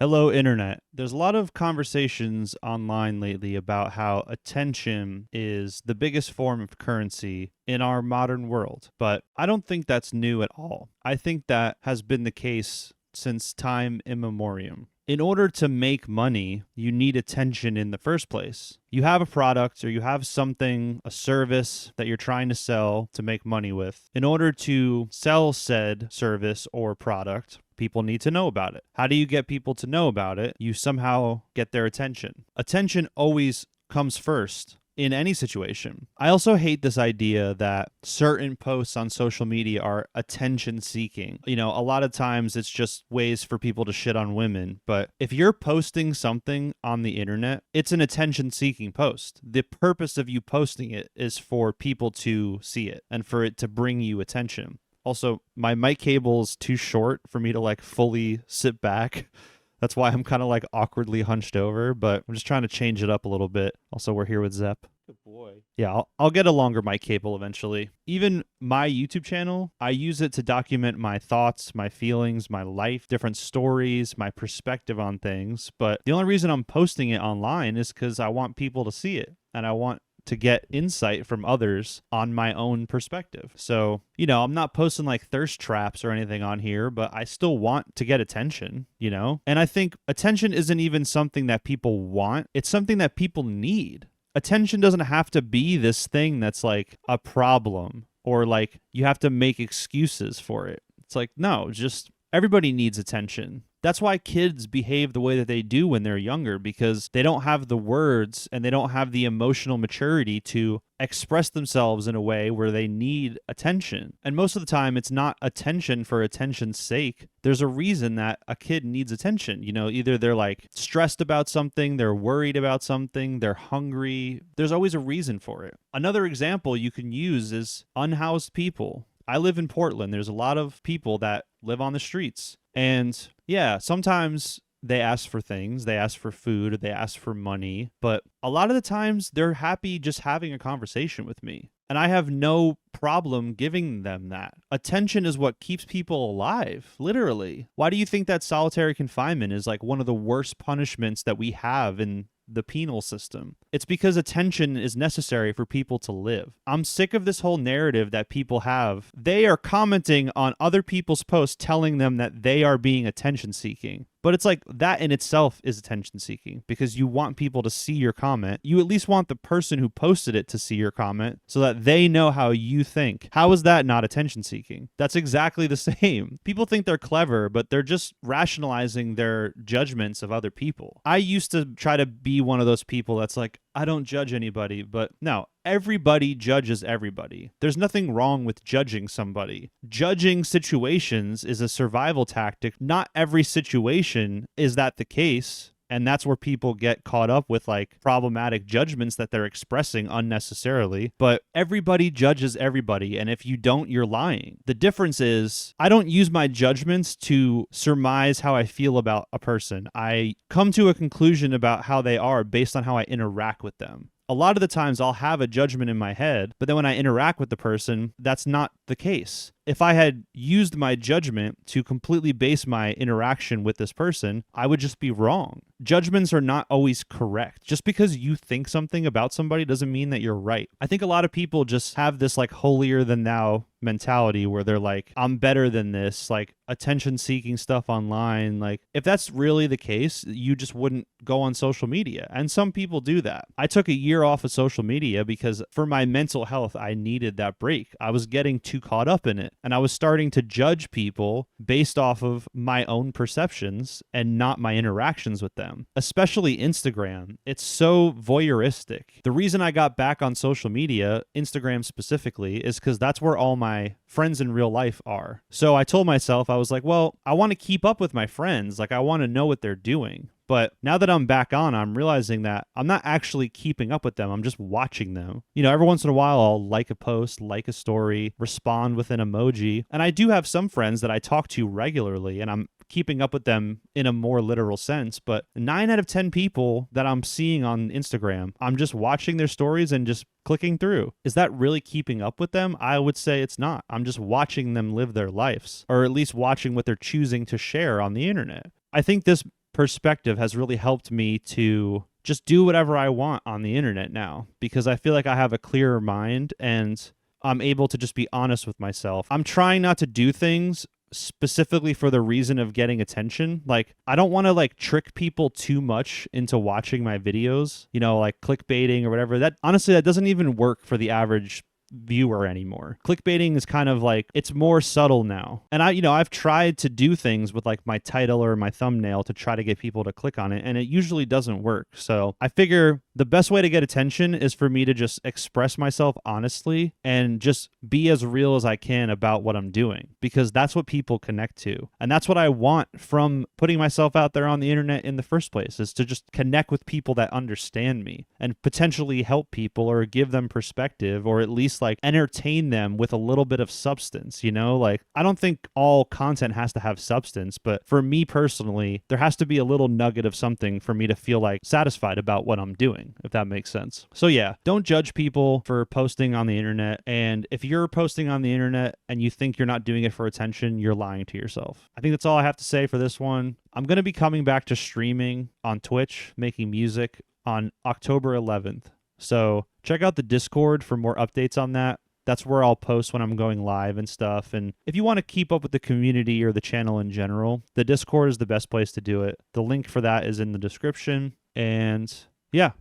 Hello, Internet. There's a lot of conversations online lately about how attention is the biggest form of currency in our modern world. But I don't think that's new at all. I think that has been the case since time immemorial. In order to make money, you need attention in the first place. You have a product or you have something, a service that you're trying to sell to make money with. In order to sell said service or product, people need to know about it. How do you get people to know about it? You somehow get their attention. Attention always comes first in any situation. I also hate this idea that certain posts on social media are attention seeking. A lot of times it's just ways for people to shit on women. But if you're posting something on the internet, it's an attention seeking post. The purpose of you posting it is for people to see it and for it to bring you attention. Also, my mic cable is too short for me to fully sit back. That's why I'm kind of awkwardly hunched over, but I'm just trying to change it up a little bit. Also, we're here with Zep. Good boy. Yeah, I'll get a longer mic cable eventually. Even my YouTube channel, I use it to document my thoughts, my feelings, my life, different stories, my perspective on things. But the only reason I'm posting it online is because I want people to see it and I want to get insight from others on my own perspective. So, I'm not posting thirst traps or anything on here, but I still want to get attention, And I think attention isn't even something that people want. It's something that people need. Attention doesn't have to be this thing that's a problem or you have to make excuses for it. It's no, just everybody needs attention. That's why kids behave the way that they do when they're younger, because they don't have the words and they don't have the emotional maturity to express themselves in a way where they need attention. And most of the time, it's not attention for attention's sake. There's a reason that a kid needs attention. Either they're stressed about something, they're worried about something, they're hungry. There's always a reason for it. Another example you can use is unhoused people. I live in Portland. There's a lot of people that live on the streets. And yeah, sometimes they ask for things, they ask for food, they ask for money, but a lot of the times they're happy just having a conversation with me. And I have no problem giving them that. Attention is what keeps people alive, literally. Why do you think that solitary confinement is one of the worst punishments that we have in the penal system? It's because attention is necessary for people to live. I'm sick of this whole narrative that people have. They are commenting on other people's posts telling them that they are being attention seeking. But it's that in itself is attention seeking because you want people to see your comment. You at least want the person who posted it to see your comment so that they know how you think. How is that not attention seeking? That's exactly the same. People think they're clever, but they're just rationalizing their judgments of other people. I used to try to be one of those people that's I don't judge anybody, but no, everybody judges everybody. There's nothing wrong with judging somebody. Judging situations is a survival tactic. Not every situation is that the case. And that's where people get caught up with problematic judgments that they're expressing unnecessarily. But everybody judges everybody. And if you don't, you're lying. The difference is I don't use my judgments to surmise how I feel about a person. I come to a conclusion about how they are based on how I interact with them. A lot of the times I'll have a judgment in my head, but then when I interact with the person, that's not the case. If I had used my judgment to completely base my interaction with this person, I would just be wrong. Judgments are not always correct. Just because you think something about somebody doesn't mean that you're right. I think a lot of people just have this holier than thou mentality where they're I'm better than this, attention seeking stuff online. If that's really the case, you just wouldn't go on social media. And some people do that. I took a year off of social media because for my mental health, I needed that break. I was getting too caught up in it. And I was starting to judge people based off of my own perceptions and not my interactions with them, especially Instagram. It's so voyeuristic. The reason I got back on social media, Instagram specifically, is because that's where all my friends in real life are. So I told myself, I was well, I want to keep up with my friends. I want to know what they're doing. But now that I'm back on, I'm realizing that I'm not actually keeping up with them. I'm just watching them. Every once in a while, I'll like a post, like a story, respond with an emoji. And I do have some friends that I talk to regularly, and I'm keeping up with them in a more literal sense. But 9 out of 10 people that I'm seeing on Instagram, I'm just watching their stories and just clicking through. Is that really keeping up with them? I would say it's not. I'm just watching them live their lives, or at least watching what they're choosing to share on the internet. I think this perspective has really helped me to just do whatever I want on the internet now, because I feel like I have a clearer mind and I'm able to just be honest with myself. I'm trying not to do things specifically for the reason of getting attention. Like, I don't want to like trick people too much into watching my videos, like clickbaiting or whatever. That honestly, that doesn't even work for the average viewer anymore. Clickbaiting is kind of like, it's more subtle now. And I've tried to do things with like my title or my thumbnail to try to get people to click on it, and it usually doesn't work. So I figure the best way to get attention is for me to just express myself honestly and just be as real as I can about what I'm doing, because that's what people connect to. And that's what I want from putting myself out there on the internet in the first place, is to just connect with people that understand me and potentially help people or give them perspective, or at least like entertain them with a little bit of substance, like I don't think all content has to have substance, but for me personally, there has to be a little nugget of something for me to feel like satisfied about what I'm doing, if that makes sense. So yeah, don't judge people for posting on the internet. And if you're posting on the internet and you think you're not doing it for attention, you're lying to yourself. I think that's all I have to say for this one. I'm going to be coming back to streaming on Twitch, making music on October 11th. So check out the Discord for more updates on that. That's where I'll post when I'm going live and stuff. And if you want to keep up with the community or the channel in general, the Discord is the best place to do it. The link for that is in the description. And yeah,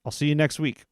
I'll see you next week.